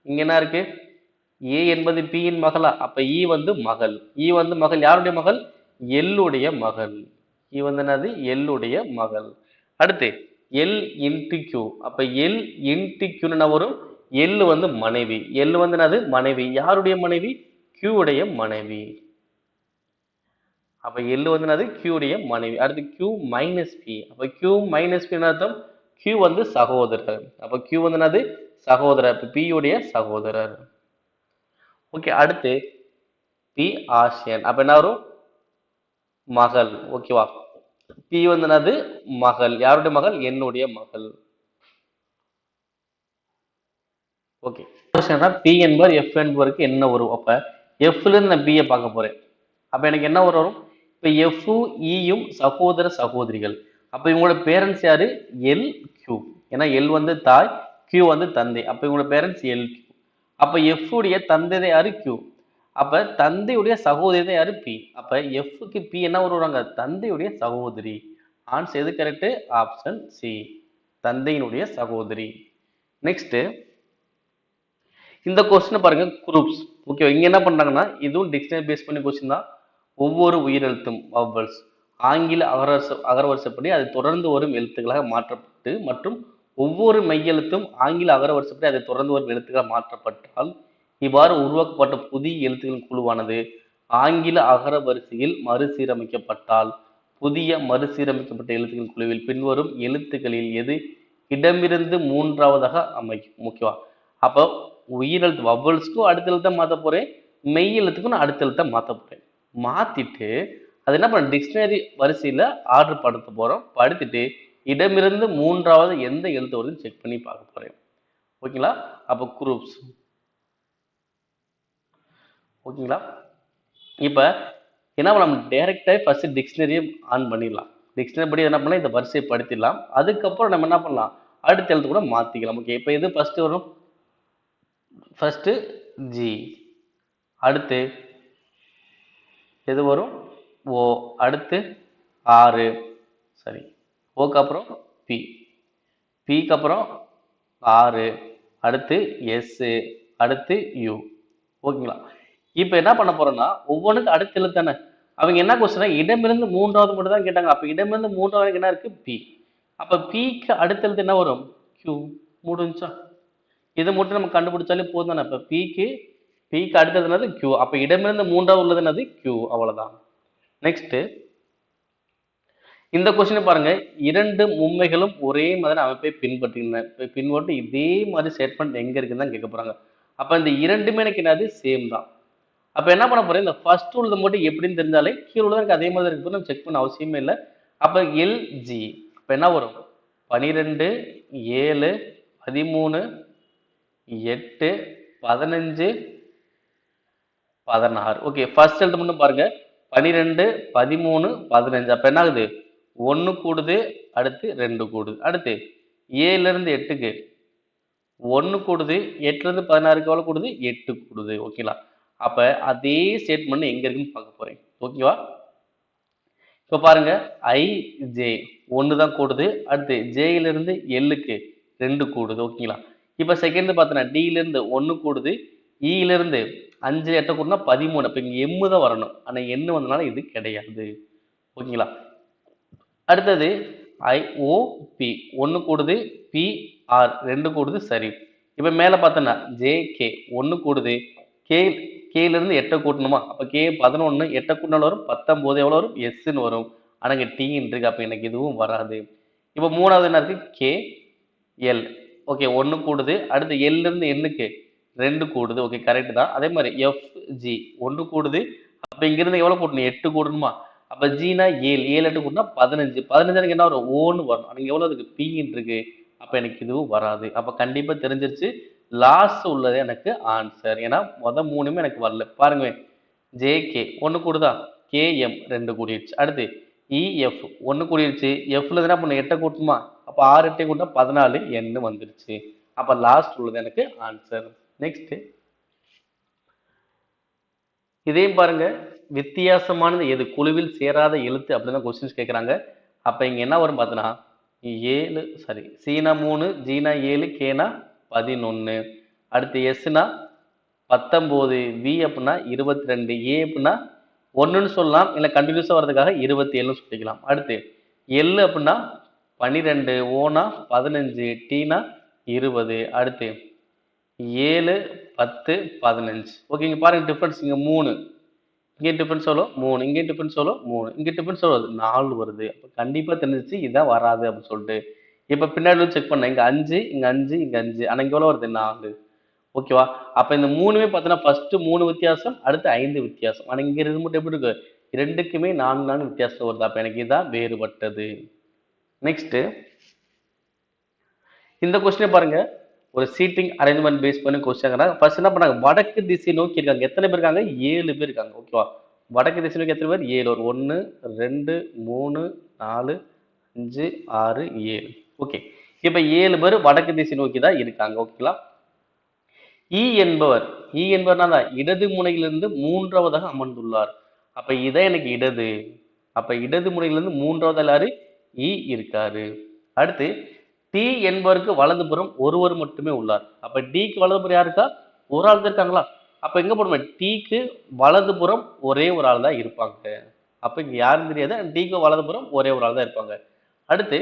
A: இங்க என்ன இருக்கு? ஏ என்பது பியின் மகளா? அப்ப இ வந்து மகள். இ வந்து மகள். யாருடைய மகள்? எல்லுடைய மகள். இ வந்து என்னது? எல்லுடைய மகள். அடுத்து எல் இன்டு கியூ. அப்ப எல் இன்டு கியூ என்ன வரும்? எல் வந்து மனைவி. எல் வந்து என்னது? மனைவி. யாருடைய மனைவி? Q உடைய மனைவி. அப்ப L வந்து என்னது Q உடைய மனைவி. அடுத்து Q மைனஸ் P. அப்ப Q மைனஸ் P அர்த்தம் Q வந்து சகோதரர். அப்ப Q வந்து என்னது சகோதரர். அப்ப P உடைய சகோதரர். ஓகே, அடுத்து P ஆசியன். அப்ப என்ன வரும் மகள். ஓகேவா? P வந்து என்னது மகள். யாருடைய மகள்? என்னுடைய மகள். ஓகே, P என்பவர் F என்பவருக்கு என்ன வரும்? அப்ப F ல இருந்து நான் B பார்க்க போறேன். அப்ப எனக்கு என்ன வரும்? இப்ப F E சகோதர சகோதரிகள். அப்ப இவங்களோட பேரண்ட்ஸ் யாரு? L Q. ஏன்னா L வந்து தாய், Q வந்து தந்தை. அப்ப இவங்களோட பேரண்ட்ஸ் L Q. அப்ப F உடைய தந்தை தான் யாரு? Q. அப்ப தந்தையுடைய சகோதரி தான் யாரு? P. அப்ப F க்கு P என்ன வருவாங்க? தந்தையுடைய சகோதரி. ஆன்சர் எது கரெக்ட்? ஆப்ஷன் சி, தந்தையினுடைய சகோதரி. நெக்ஸ்ட் இந்த கொஸ்டின் பாருங்க, குரூப்ஸ். ஓகே, இங்க என்ன பண்றாங்கன்னா இதுவும் டிக்ஷனரி பேஸ் பண்ணி கொஸ்டின் தான். ஒவ்வொரு உயிரெழுத்தும் வவல்ஸ் ஆங்கில அகரவரிசைப்படி அது தொடர்ந்து வரும் எழுத்துக்களாக மாற்றப்பட்டு மற்றும் ஒவ்வொரு மெய்யெழுத்தும் ஆங்கில அகரவரிசைப்படி அது தொடர்ந்து வரும் எழுத்துக்களாக மாற்றப்பட்டால் இவ்வாறு உருவாக்கப்பட்ட புதிய எழுத்துக்களின் குழுவானது ஆங்கில அகரவரிசையில் மறுசீரமைக்கப்பட்டால் புதிய மறுசீரமைக்கப்பட்ட எழுத்துக்களின் குழுவில் பின்வரும் எழுத்துக்களில் எது இடமிருந்து மூன்றாவதாக அமையும்? முக்கியமா அப்போ உயிரெழுத்து வவல்ஸ்க்கும் அடுத்த எழுத்தை மாற்ற போறேன், மெய் எழுத்துக்கும் நான் அடுத்த எழுத்தை மாற்ற போறேன். மாத்திட்டு அது என்ன பண்ண டிக்ஷனரி வரிசையில ஆர்டர் படுத்த போறோம். படுத்திட்டு இடமிருந்து மூன்றாவது எந்த எழுத்து வருதுன்னு செக் பண்ணி பார்க்க போறேன். ஓகேங்களா? அப்போ குரூப்ஸ். ஓகேங்களா? இப்ப என்ன நம்ம டைரக்டா ஃபர்ஸ்ட் டிக்ஷனரியை ஆன் பண்ணிடலாம். டிக்ஷனரி படி என்ன பண்ணலாம், இந்த வரிசையை படுத்திடலாம். அதுக்கப்புறம் நம்ம என்ன பண்ணலாம், அடுத்த எழுத்து கூட மாத்திக்கலாம். ஓகே, இப்போ எது ஃபர்ஸ்ட் வரும்? ஃபர்ஸ்ட் ஜி, அடுத்து எது வரும்? ஓ, அடுத்து ஆறு, சரி, ஓக்கு அப்புறம் பி, பிக்கு அப்புறம் ஆறு, அடுத்து எஸ், அடுத்து யூ. ஓகேங்களா? இப்போ என்ன பண்ண போறோம்னா ஒவ்வொன்றுக்கு அடுத்த எழுத்து தானே. அவங்க என்ன கொஸ்டின் இடமிருந்து மூன்றாவது மட்டும் தான் கேட்டாங்க. அப்ப இடமிருந்து மூன்றாவது என்ன இருக்கு? பி. அப்ப பிக்கு அடுத்த எழுத்து என்ன வரும்? கியூ. முடிஞ்சா இதை மட்டும் நம்ம கண்டுபிடிச்சாலே போதும் தானே. இப்ப பிக்கு அடுத்தது என்னது? கியூ. அப்ப இடமிருந்து மூன்றாவது உள்ளது என்னது? கியூ. அவ்வளவுதான். நெக்ஸ்ட் இந்த கொஸ்டின் பாருங்க, இரண்டு மும்மைகளும் ஒரே மாதிரி அமைப்பை பின்பற்றி இதே மாதிரி ஸ்டேட்மெண்ட் எங்க இருக்குன்னு தான் கேட்க போறாங்க. அப்ப இந்த இரண்டுமே எனக்கு என்னது? சேம் தான். அப்ப என்ன பண்ண போறேன், இந்த ஃபர்ஸ்ட் உள்ளது மட்டும் எப்படின்னு தெரிஞ்சாலே கீழே உள்ளது எனக்கு அதே மாதிரி இருக்கு, நம்ம செக் பண்ண அவசியமே இல்லை. அப்ப எல்ஜி இப்ப என்ன வரும்? 12 7 13 8 15 16. ஓகே, ஃபர்ஸ்ட் எழுத்து மட்டும் பாருங்க, 12 13 15. அப்ப என்ன ஆகுது? 1 கூடுது, அடுத்து 2 கூடுது, அடுத்து 7 இருந்து 8க்கு 1 கூடுது, 8 இருந்து 16க்கு எவ்வளவு கூடுது? 8 கூடுது. ஓகேங்களா? அப்ப அதே ஸ்டேட்மெண்ட் எங்க இருக்குன்னு பார்க்க போறேன். ஓகேவா? இப்ப பாருங்க, ஐ ஜே 1 தான் கூடுது, அடுத்து ஜேல இருந்து எல்லுக்கு 2 கூடுது. ஓகேங்களா? இப்ப செகண்ட் பார்த்தனா டில இருந்து 1 கூடுது, ஈல இருந்து 5 8 கூடுனா 13. அப்ப இங்க எம் தான் வரணும், ஆனா என்ன வந்தனால இது கிடையாது. ஓகேங்களா? அடுத்தது ஐ ஓ பி 1 கூடுது, பி ஆர் 2 கூடுது. சரி, இப்ப மேல பார்த்தனா ஜே கே 1 கூடுது, கேல இருந்து 8 கூட்டணுமா? அப்ப கே 11, 8 கூட்டினாலும் வரும் 19. எவ்வளவு வரும்? எஸ்ன்னு வரும். ஆனா இங்க டி இருக்கு, அப்ப எனக்கு இதுவும் வராது. இப்ப மூணாவது என்ன இருக்கு? K L. ஓகே, 1 கூடுது, அடுத்து எல் இருந்து எண்ணுக்கு 2 கூடுது. ஓகே, கரெக்ட் தான். அதே மாதிரி எஃப் ஜி 1 கூடுது, அப்ப இங்க இருந்து எவ்வளவு கூட்டணும்? 8 கூடணுமா? அப்ப ஜினா 7, 8 கூட்டினா 15. 15 எனக்கு என்ன வரும்? ஓன்னு வரும். அங்க எவ்வளவு இருக்கு? பின்னு இருக்கு. அப்ப எனக்கு இதுவும் வராது. அப்ப கண்டிப்பா தெரிஞ்சிருச்சு, லாஸ்ட் உள்ளது எனக்கு ஆன்சர். ஏன்னா மூணுமே எனக்கு வரல. பாருங்க, ஜேகே 1 கூடுதா, கேஎம் 2 கூடிடுச்சு, அடுத்து இஎஃப் 1 கூடிடுச்சு, எஃப்ல என்ன பண்ண 8 கூட்டணுமா? அப்ப 6 8 கூட்டினா 14 என்ன வந்துருச்சு. அப்ப லாஸ்ட் உள்ளது எனக்கு ஆன்சர். நெக்ஸ்ட் இதையும் பாருங்க, வித்தியாசமானது எது? குழுவில் சேராத எழுத்து அப்படின்னு கொஸ்டின்ஸ் கேட்குறாங்க. அப்ப இங்க என்ன வரும் பார்த்தோன்னா 7, சரி, சீனா 3, ஜீனா 7, கேனா 11, அடுத்து எஸ்னா 19, வி அப்படின்னா 22, ஏ அப்படின்னா 1ன்னு சொல்லலாம், இல்லை கண்டினியூஸா வர்றதுக்காக 27 சொல்லிக்கலாம். அடுத்து எல் அப்படின்னா 12, ஓனா 15, டீனா 20, அடுத்து 7 10, 15. ஓகே, இங்க பாருங்க டிஃபரன்ஸ். இங்க 3, இங்கே டிஃபரன்ஸ் எவ்வளோ 3, இங்கே டிஃபரன்ஸ் எவ்வளோ 3, இங்கே டிஃபரன்ஸ் எவ்வளோ 4 வருது. அப்போ கண்டிப்பா தெரிஞ்சிச்சு இதான் வராது அப்படின்னு சொல்லிட்டு. இப்போ பின்னாடி செக் பண்ணேன். இங்க 5, இங்க 5, இங்க 5, ஆனா இங்க எவ்வளோ வருது 4. ஓகேவா? அப்ப இந்த 3மே பார்த்தீங்கன்னா ஃபர்ஸ்ட் 3 வித்தியாசம், அடுத்து 5 வித்தியாசம். ஆனா இங்க இருந்து மட்டும் எப்படி இருக்கு? இரண்டுக்குமே 4 4 வித்தியாசம் வருது. அப்ப எனக்கு இதான் வேறுபட்டது. நெக்ஸ்ட் இந்த கொஸ்டினை பாருங்க. ஒரு சீட்டிங் அரேஞ்ச்மெண்ட் பேஸ் பண்ணி கொஸ்டின். ஃபர்ஸ்ட் என்ன பண்ணாங்க? வடக்கு திசை நோக்கி இருக்காங்க. எத்தனை பேர் இருக்காங்க? 7 பேர் இருக்காங்க. ஓகேவா? வடக்கு திசை நோக்கி எத்தனை பேர்? 7. ஒரு 1 2 3 4 5 6 7. ஓகே, இப்ப 7 பேர் வடக்கு திசை நோக்கி தான் இருக்காங்க. ஓகேங்களா? இ என்பவர் இடது முனையிலிருந்து மூன்றாவதாக அமர்ந்துள்ளார். அப்ப இதான் எனக்கு இடது. அப்ப இடது முனையிலிருந்து மூன்றாவது யாரு? இ இருக்காரு. அடுத்து டி என்பவருக்கு வலதுபுறம் ஒருவர் மட்டுமே உள்ளார். அப்ப டிக்கு வலதுபுறம் யாருக்கா? ஒரு ஆள் தான் இருக்காங்களா? அப்ப எங்க போடுவோம்? டிக்கு வலதுபுறம் ஒரே ஒரு ஆள் தான் இருப்பாங்க. அப்ப இங்க யாரும் தெரியாது. டிக்கு வலதுபுறம் ஒரே ஒரு ஆள் தான் இருப்பாங்க. அடுத்து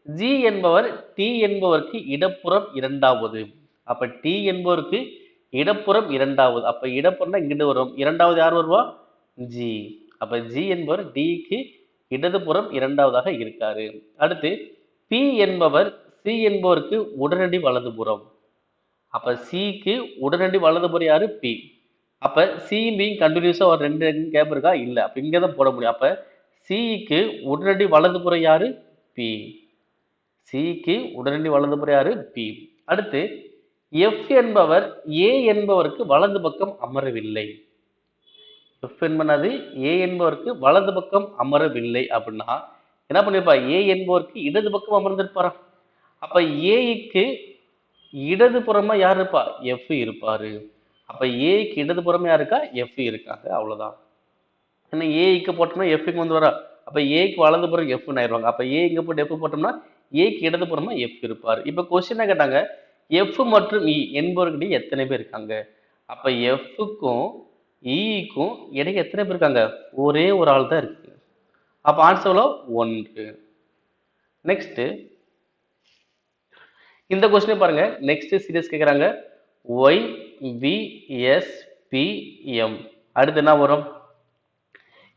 A: ஜி என்பவர் டி என்பவருக்கு இடப்புறம் இரண்டாவது. அப்ப டி என்பவருக்கு இடப்புறம் இரண்டாவது. அப்ப இடப்புறம்னா இங்கிட்டு வரும். இரண்டாவது யார் வருவா? ஜி. அப்ப ஜி என்பவர் டிக்கு இடதுபுறம் இரண்டாவதாக இருக்காரு. அடுத்து பி என்பவர் சி என்பவருக்கு உடனடி வலதுபுறம். அப்ப சிக்கு உடனடி வலதுபுறம் யாரு? பி. அப்ப சி பியும் கண்டினியூஸா ஒரு 2 கேப் இருக்கா? இல்ல. அப்ப இங்கதான் போட முடியும். அப்ப சிக்கு உடனடி வலதுபுறம் யாரு? பி. சிக்கு உடனடி வலதுபுறம் யாரு? பி. அடுத்து எஃப் என்பவர் ஏ என்பவருக்கு வலது பக்கம் அமரவில்லை. எஃப் என்பது ஏ என்பவருக்கு வலது பக்கம் அமரவில்லை அப்படின்னா என்ன பண்ணிருப்பா? ஏ என்பவருக்கு இடது பக்கம் அமர்ந்திருப்பாரா? அப்ப ஏக்கு இடது புறமா யார் இருப்பா? எஃப் இருப்பாரு. அப்ப ஏக்கு இடது புறமா யார் இருக்கா? எஃப் இருக்காங்க. அவ்வளவுதான். ஏன்னா ஏக்கு போட்டோம்னா எஃப் வந்து வரா. அப்ப ஏக்கு வலது புறம் எஃப் ஆயிடுவாங்க. அப்ப ஏ இங்க போட்டு எஃப் போட்டோம்னா ஏக்கு இடது புறமா எஃப் இருப்பாரு. இப்ப கொஸ்டின் கேட்டாங்க, எஃப் மற்றும் இ என்பவர்கிட்ட எத்தனை பேர் இருக்காங்க? அப்ப எஃப்க்கும் இக்கும் இடையே எத்தனை பேர் இருக்காங்க? ஒரே ஒரு ஆள் தான் இருக்கு. அப்ப ஆன்சர் 1. நெக்ஸ்ட் இந்த கொஸ்டின் பாருங்க. நெக்ஸ்ட் சீரியஸ் கேக்குறாங்க. Y V S P M. அடுத்து என்ன வரும்?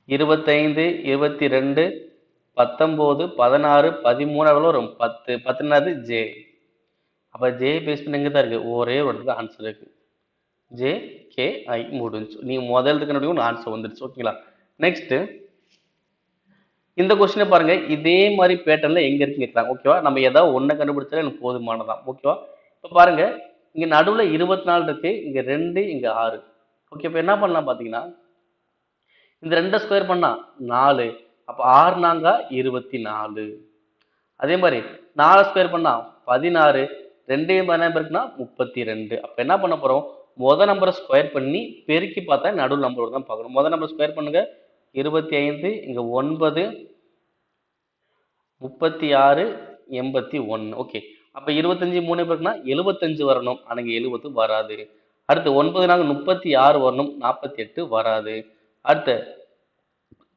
A: 25 22 19 16 13 வரும். 10 10 ஜே. அப்ப ஜே பேஸ் பண்ணி எங்க தான் இருக்கு? ஒரே ஒரு இடத்துல ஆன்சர் இருக்கு. ஜே கே ஐ முடிஞ்சு. நீங்க முதல் இருக்க ஆன்சர் வந்துருச்சு. ஓகேங்களா? நெக்ஸ்ட் இந்த கொஸ்டினை பாருங்க. இதே மாதிரி பேட்டர்ல எங்க இருக்கு கேட்கறாங்க. ஓகேவா? நம்ம ஏதாவது ஒண்ணு கண்டுபிடிச்சாலே எனக்கு போதுமானதான். ஓகேவா? இப்ப பாருங்க, இங்க நடுவுல 24 இருக்கு. இங்க 2, இங்க 6. ஓகே, இப்ப என்ன பண்ணலாம் பாத்தீங்கன்னா, இந்த 2 ஸ்கொயர் பண்ணா 4. அப்ப 6 நாங்க 24. அதே மாதிரி 4 ஸ்கொயர் பண்ணா 16. 2 என்ன இருக்குன்னா 32. அப்ப என்ன பண்ண போறோம்? முத நம்பரை ஸ்கொயர் பண்ணி பெருக்கி பார்த்தா நடுவு நம்பரோட தான் பார்க்கணும். முத நம்பர் ஸ்கொயர் பண்ணுங்க. 25, இங்க 9, 36, 81. ஓகே, அப்ப 25 3 பேருக்குன்னா 75 வரணும். ஆனா இங்க 70 வராது. அடுத்து 9 நாங்க 36 வரணும். 48 வராது. அடுத்து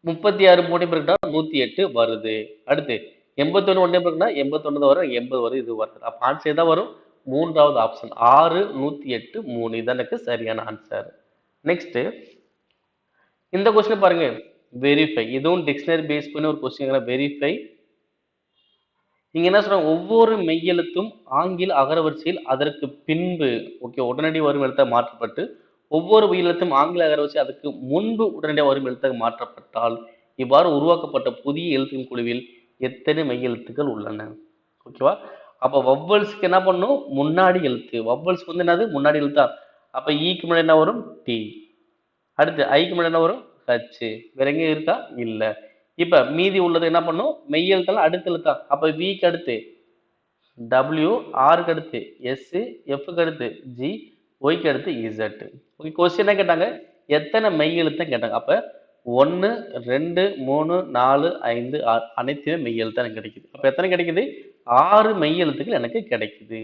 A: 36 3 பேருக்குன்னா 108 வருது. அடுத்து 81 1 பேருக்குன்னா 81 வரும். 80 வரும். இது வருது. அப்ப ஆன்சர் தான் வரும். மூன்றாவது ஆப்ஷன் 6 108 3. இதான் எனக்கு சரியான ஆன்சர். நெக்ஸ்ட் இந்த கொஸ்டின் பாருங்க. வெரிஃபை. இதுவும் டிக்ஷனரி பேஸ் பண்ணி ஒரு கொஸ்டின். வெரிஃபை. இங்க என்ன சொல்றாங்க? ஒவ்வொரு மெய்யெழுத்தும் ஆங்கில அகரவரிசையில் அதற்கு பின்பு உடனடி வரும் எழுத்தாக மாற்றப்பட்டு ஒவ்வொரு உயிரெழுத்தும் ஆங்கில அகரவரிசை அதற்கு முன்பு உடனடியாக வரும் எழுத்தாக மாற்றப்பட்டால் இவ்வாறு உருவாக்கப்பட்ட புதிய எழுத்தின் குழுவில் எத்தனை மெய்யெழுத்துக்கள் உள்ளன? ஓகேவா? அப்ப வவ்வல்ஸ்க்கு என்ன பண்ணும்? முன்னாடி எழுத்து. வவ்வல்ஸ்க்கு வந்து என்னது? முன்னாடி எழுத்தா. அப்ப ஈக்கு முன்னாடி என்ன வரும்? டி. அடுத்து ஐக்கு முன்னாடி என்ன வரும்? ஹச். வேற எங்க இருக்கா? இல்ல. இப்ப மீதி உள்ளது என்ன பண்ணும்? மெய் எழுத்தெல்லாம் அடுத்த எழுத்தா. அப்ப விக்கு அடுத்து டபிள்யூ, ஆருக்கு அடுத்து எஸ், எஃப்க்கு அடுத்து ஜி, ஒய்க்கு அடுத்து இசட். ஓகே, கொஸ்டின் என்ன கேட்டாங்க? எத்தனை மெய் எழுத்தை கேட்டாங்க. அப்ப 1 2 3 4 5 6 அனைத்துமே மெய் எழுத்து எனக்கு கிடைக்குது. அப்ப எத்தனை கிடைக்குது? 6 மெய் எழுத்துக்கள் எனக்கு கிடைக்குது.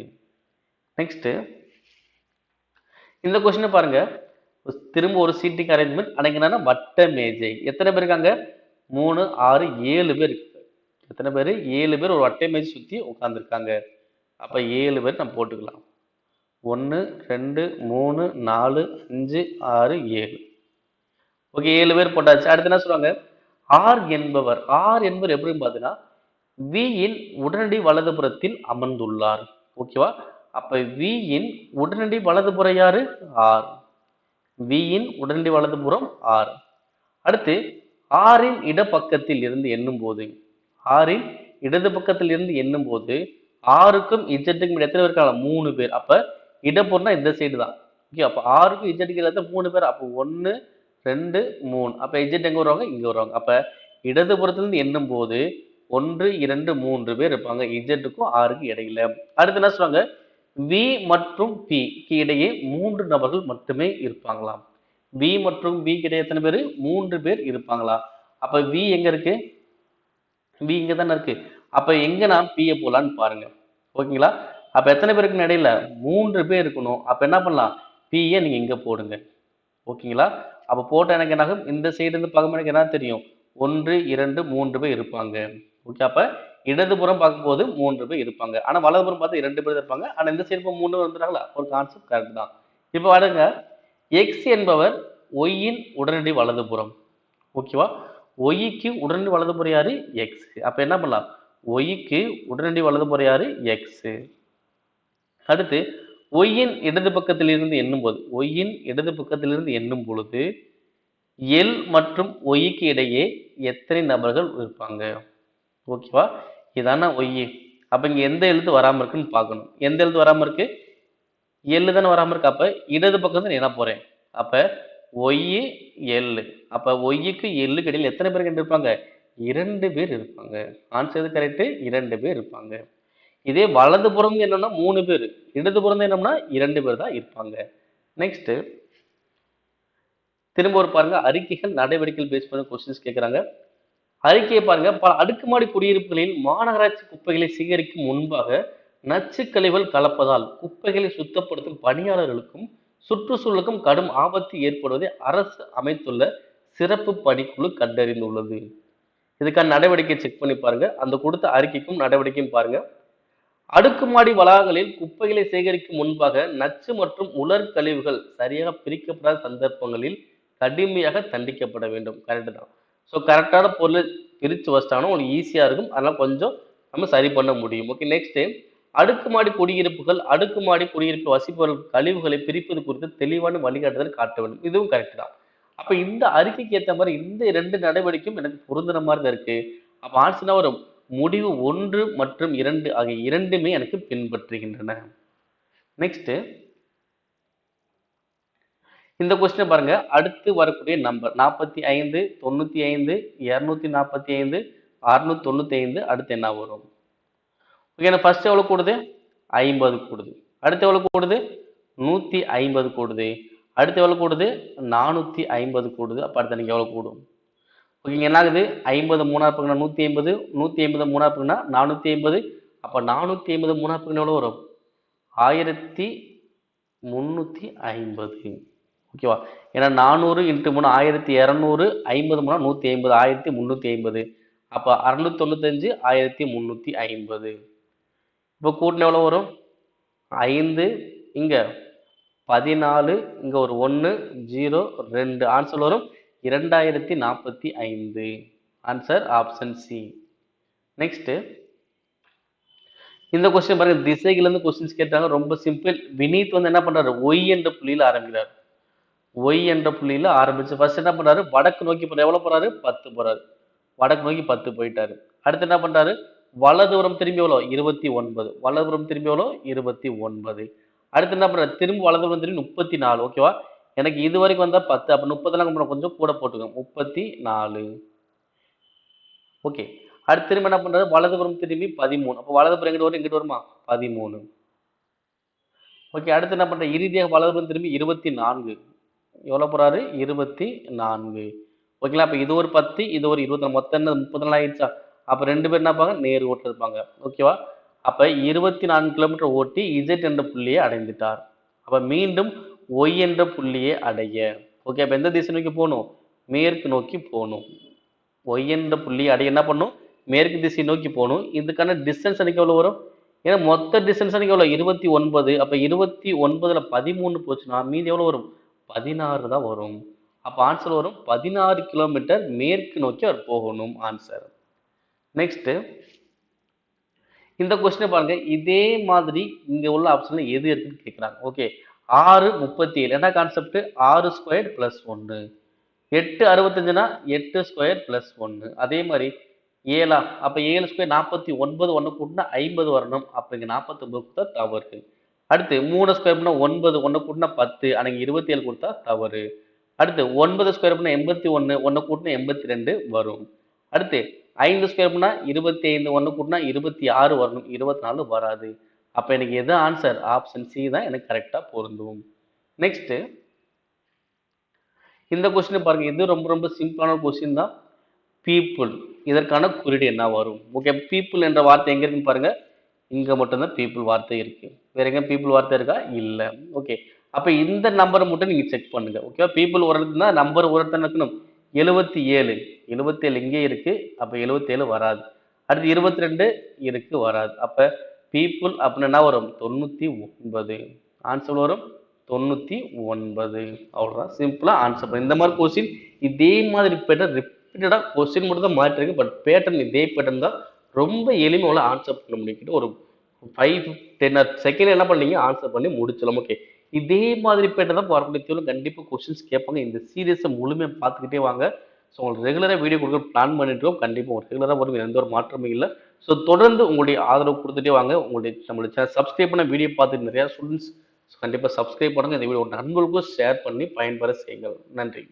A: நெக்ஸ்ட் இந்த கொஸ்டின் பாருங்க. திரும்ப ஒரு சீட்டிங் அரேஞ்ச்மெண்ட். அன்னைக்கு என்னன்னா வட்ட மேஜை. எத்தனை பேர் இருக்காங்க? 3 6 7 பேர். எத்தனை பேர்? 7 பேர் ஒரு வட்டை மேஜை சுத்தி உட்கார்ந்துருக்காங்க. அப்ப 7 பேர் நம்ம போட்டுக்கலாம். 1 2 3 4 5 6 7. ஓகே, 7 பேர் போட்டாச்சு. அடுத்து என்ன சொல்றாங்க? ஆர் என்பவர் எப்படின்னு பார்த்தீங்கன்னா V இன் உடனடி வலதுபுறத்தில் அமர்ந்துள்ளார். ஓகேவா? அப்ப V இன் உடனடி வலதுபுறம் யாரு? R. V இன் உடனடி வலதுபுறம் R. அடுத்து R இன் இடப்பக்கத்தில் இருந்து எண்ணும்போது R இன் இடது பக்கத்தில் இருந்து எண்ணும்போது R க்கும் Z க்கும் எத்தனை பேர் இருக்காங்க? 3 பேர். அப்ப இடப்புறம்னா இந்த சைடு தான். ஓகே, அப்ப R க்கும் Z க்கும் 3 பேர். அப்ப 1 2 3. அப்ப Z எங்க வருவாங்க? இங்க வருவாங்க. அப்ப இடதுபுறத்திலிருந்து எண்ணும் போது 1 2 3 பேர் இருப்பாங்க இஜெட்டுக்கும் ஆருக்கு இடையில. அடுத்து என்ன சொல்றாங்க? V மற்றும் P க்கு இடையே 3 நபர்கள் மட்டுமே இருப்பாங்களாம். V மற்றும் V க்கு இடையே எத்தனை பேர்? 3 பேர் இருப்பாங்களா? அப்ப V எங்க இருக்கு? V இங்க தானே இருக்கு. அப்ப எங்க நான் P போலான்னு பாருங்க. ஓகேங்களா? அப்ப எத்தனை பேருக்கு இடையில? 3 பேர் இருக்கணும். அப்ப என்ன பண்ணலாம்? P நீங்க இங்க போடுங்க. ஓகேங்களா? அப்ப போட்ட எனக்கு என்ன ஆகும்? இந்த சைடு இருந்து பார்க்கும்போது எனக்கு என்ன தெரியும்? 1 2 3 பேர் இருப்பாங்க. ஓகே, அப்ப இடதுபுறம் பார்க்கும்போது 3 பேர் இருப்பாங்க. ஆனா வலதுபுறம் பார்த்து 2 பேர் இருப்பாங்க. ஆனா இந்த சைடு 3 வந்துட்டாங்களா? ஒரு கான்செப்ட் கரெக்ட் தான். இப்போ பாருங்க, X என்பவர் Y இன் உடனடி வலதுபுறம். ஓகேவா? Y க்கு உடனடி வலதுபுறம் யாரு? X. அப்ப என்ன பண்ணலாம்? Y க்கு உடனடி வலதுபுறம் யாரு? X. அடுத்து Y இன் இடது பக்கத்திலிருந்து எண்ணும்போது Y இன் இடது பக்கத்திலிருந்து எண்ணும் பொழுது L மற்றும் Y க்கு இடையே எத்தனை நபர்கள் இருப்பாங்க? ஓகேவா? இதான Y. அப்ப இங்க எந்த எழுத்து வராம இருக்குன்னு பார்க்கணும். எந்த எழுத்து வராம இருக்கு? L தானே வராம இருக்கு. அப்ப இடது பக்கத்துல என்ன போறேன்? அப்ப Y L. அப்ப Y க்கு L க்கு இடையில எத்தனை பேர் இருப்பாங்க? 2 பேர் இருப்பாங்க. ஆன்சர் எது கரெக்ட்? 2 பேர் இருப்பாங்க. இதே வலதுபுறம் என்னன்னா 3 பேர், இடதுபுறம் என்னன்னா 2 பேர் தான் இருப்பாங்க. நெக்ஸ்ட் திரும்ப ஒரு பாருங்க, அறிக்கைகள் நடவடிக்கைகள் பேஸ் பண்ண கொஸ்டின்ஸ் கேட்கறாங்க. அறிக்கையை பாருங்க, பல அடுக்குமாடி குடியிருப்புகளில் மாநகராட்சி குப்பைகளை சேகரிக்கும் முன்பாக நச்சுக்கழிவுகள் கலப்பதால் குப்பைகளை சுத்தப்படுத்தும் பணியாளர்களுக்கும் சுற்றுச்சூழலுக்கும் கடும் ஆபத்து ஏற்படுவதை அரசு அமைத்துள்ள சிறப்பு பணிக்குழு கண்டறிந்துள்ளது. இதுக்கான நடவடிக்கை செக் பண்ணி பாருங்க. அந்த கொடுத்த அறிக்கைக்கும் நடவடிக்கையும் பாருங்க. அடுக்குமாடி வளாகங்களில் குப்பைகளை சேகரிக்கும் முன்பாக நச்சு மற்றும் உலர் கழிவுகள் சரியாக பிரிக்கப்படாத சந்தர்ப்பங்களில் கடுமையாக தண்டிக்கப்பட வேண்டும். கரெக்ட் தான். ஸோ கரெக்டான பொருளை பிரித்து வச்சிட்டாங்கன்னா உங்களுக்கு ஈஸியாக இருக்கும். அதெல்லாம் கொஞ்சம் நம்ம சரி பண்ண முடியும். ஓகே, நெக்ஸ்ட் அடுக்குமாடி குடியிருப்பு வசிப்பவர்கள் கழிவுகளை பிரிப்பது குறித்து தெளிவான வழிகாட்டுதல் காட்ட வேண்டும். இதுவும் கரெக்ட் தான். அப்ப இந்த அறிக்கைக்கு ஏற்ற மாதிரி இந்த 2 நடவடிக்கையும் எனக்கு பொருந்துற மாதிரி தான் இருக்கு. அப்ப ஆன்சர் வரும். முடிவு 1 மற்றும் 2 ஆகிய இரண்டுமே எனக்கு பின்பற்றுகின்றன. நெக்ஸ்ட் இந்த கொஸ்டின் பாருங்க. அடுத்து வரக்கூடிய நம்பர் 45 95 245 695. அடுத்து என்ன வரும்? ஓகே, ஃபர்ஸ்ட் எவ்வளவு கூடுது? 50 கூடுது. அடுத்து எவ்வளவு கூடுது? 150 கூடுது. அடுத்து எவ்வளவு கூடுது? 450 கூடுது. அப்ப அடுத்து எனக்கு எவ்வளவு கூடும்? ஓகேங்க, என்ன ஆகுது? 50 3 பக்கம்னா 150, 150 3 பக்கம்னா 450. அப்ப 450 3 பக்கம் எவ்வளவு வரும்? 1350. ஓகேவா? ஏன்னா 400 × 3 1200, 50 3 150, 1350. அப்ப 695 1350. இப்போ கூட்டின எவ்வளவு வரும்? 5 இங்க 14, இங்க ஒரு 1 0 2. ஆன்சர் வரும் 2045. Answer option C. நெக்ஸ்ட் இந்த கொஸ்டின் பாருங்க, திசைகள் இருந்து கொஸ்டின்ஸ் கேட்டாங்க. ரொம்ப சிம்பிள். வினீத் என்ன பண்றாரு? ஒய் என்ற புள்ளியில ஆரம்பிக்கிறார். ஒய் என்ற புள்ளியில ஆரம்பிச்சு ஃபர்ஸ்ட் என்ன பண்றாரு? வடக்கு நோக்கி போறாரு. எவ்வளவு போறாரு? 10 போறாரு. வடக்கு நோக்கி 10 போயிட்டாரு. அடுத்து என்ன பண்றாரு? வலதுபுறம் திரும்பி எவ்வளோ? 29. வலதுபுறம் திரும்பி எவ்வளோ? 29. அடுத்து என்ன பண்றாரு? திரும்ப வலதுபுறம் திரும்பி 34. ஓகேவா? எனக்கு இது வரைக்கும் வந்தா 10. அப்ப 30 கொஞ்சம் கூட போட்டுக்கோங்க. 34. ஓகே, அடுத்து திரும்ப என்ன பண்றாரு? வலதுபுறம் திரும்பி 13. அப்ப வலதுபுறம் எங்கிட்டு வரும்? இங்கிட்டு வருமா? 13. ஓகே, அடுத்து என்ன பண்றாரு? இறுதியாக வலதுபுறம் திரும்பி 24. எவ்வளவு போறாரு? 24. ஓகேங்களா? அப்ப இது ஒரு 10, இது ஒரு 24. மொத்தம் என்ன 34 ஆயிடுச்சா? அப்ப 2 பேர் என்ன இருப்பாங்க? நேர் ஓட்டு இருப்பாங்க. ஓகேவா? அப்ப 24 கிலோமீட்டர் ஓட்டி Z என்ற புள்ளியை அடைந்துட்டார். அப்ப மீண்டும் Y என்ற புள்ளியை அடைய. ஓகே, அப்ப எந்த திசை நோக்கி போகணும்? மேற்கு நோக்கி போகணும். Y என்ற புள்ளியை அடைய என்ன பண்ணும்? மேற்கு திசை நோக்கி போகணும். இதுக்கான டிஸ்டன்ஸ் எனக்கு எவ்வளவு வரும்? ஏன்னா மொத்த டிஸ்டன்ஸ் அன்னைக்கு எவ்வளோ 29. அப்போ 29ல் 13 போச்சுன்னா மீதி எவ்வளோ வரும்? 16 தான் வரும். அப்போ ஆன்சர் வரும் 16 கிலோமீட்டர் மேற்கு நோக்கி அவர் போகணும் ஆன்சர். நெக்ஸ்ட் இந்த கொஸ்டினை பாருங்க. இதே மாதிரி இங்க உள்ள ஆப்ஷன்ல எது இருக்குன்னு கேட்குறாங்க. ஓகே 6:37 என்ன concept? 6 square plus 1. 8:65னா 8 square plus 1. அதே மாதிரி 7 அப்ப 7 ஸ்கொயர் 49 ஒன்று கூட்டினா 50 வரணும். அப்ப இங்க 49 கொடுத்தா தவறு. அடுத்து 3 ஸ்கொயர் பண்ணா 9 ஒன்று கூட்டினா 10 அன்னைக்கு 27 கொடுத்தா தவறு. அடுத்து 9 ஸ்கொயர் பண்ணா 81 ஒன்று கூட்டினா 82 வரும். அடுத்து 5 ஸ்கொயர் பண்ணா 25 ஒன்று கூட்டினா 26 வரணும். 24 வராது. அப்ப எனக்கு எது ஆன்சர்? ஆப்ஷன் சி தான் எனக்கு கரெக்டா பொருந்தும். நெக்ஸ்ட் இந்த கொஸ்டின் பாருங்க. இது ரொம்ப ரொம்ப சிம்பிளான கொஸ்டின் தான். பீப்புள் இதற்கான குறியீடு என்ன வரும்? ஓகே பீப்புள் என்ற வார்த்தை எங்க இருக்குன்னு பாருங்க. இங்க மட்டும்தான் பீப்புள் வார்த்தை இருக்கு. வேற எங்க பீப்புள் வார்த்தை இருக்கா? இல்ல. ஓகே அப்ப இந்த நம்பரை மட்டும் நீங்க செக் பண்ணுங்க. ஓகே பீப்புள் ஒரு இடத்துல நம்பர் ஒரு இடத்துல இருக்கணும். 77 77 இங்கே இருக்கு. அப்ப 77 வராது. அடுத்து 22 இருக்கு வராது. அப்ப பீப்புள் அப்படின்னு என்ன வரும்? 99 ஆன்சர் வரும் 99. அவ்வளவுதான் சிம்பிளா ஆன்சர் பண்ணு. இந்த மாதிரி கொஸ்டின் இதே மாதிரி பேட்டர்ன் ரிப்பீட்டடா கொஸ்டின் மட்டும் தான் மாற்றி இருக்கு. பட் பேட்டர்ன் இதே பேட்டர்ன் தான். ரொம்ப எளிமையாக ஆன்சர் பண்ண முடியும். ஒரு 5-10 செகண்ட் என்ன பண்ணீங்க ஆன்சர் பண்ணி முடிச்சலாம். ஓகே இதே மாதிரி பேட்டர் தான் வரக்கூடிய தேர்வு கண்டிப்பாக கொஸ்டின்ஸ் கேட்பாங்க. இந்த சீரியஸை முழுமையாக பார்த்துக்கிட்டே வாங்க. ஸோ உங்களுக்கு ரெகுலராக வீடியோ கொடுக்க பிளான் பண்ணிட்டு இருக்கோம். கண்டிப்பாக ஒரு ரெகுலராக வரும். எந்த ஒரு மாற்றமும் இல்லை. ஸோ தொடர்ந்து உங்களுடைய ஆதரவு கொடுத்துட்டே வாங்க. நம்மளுடைய சேனல் சப்ஸ்கிரைப் பண்ண வீடியோ பார்த்துட்டு நிறையா ஸ்டூடெண்ட்ஸ் கண்டிப்பாக சப்ஸ்கிரைப் பண்ணுங்க. இந்த வீடியோ நண்பர்களுக்கும் ஷேர் பண்ணி பயன்பெற செய்யுங்கள். நன்றி.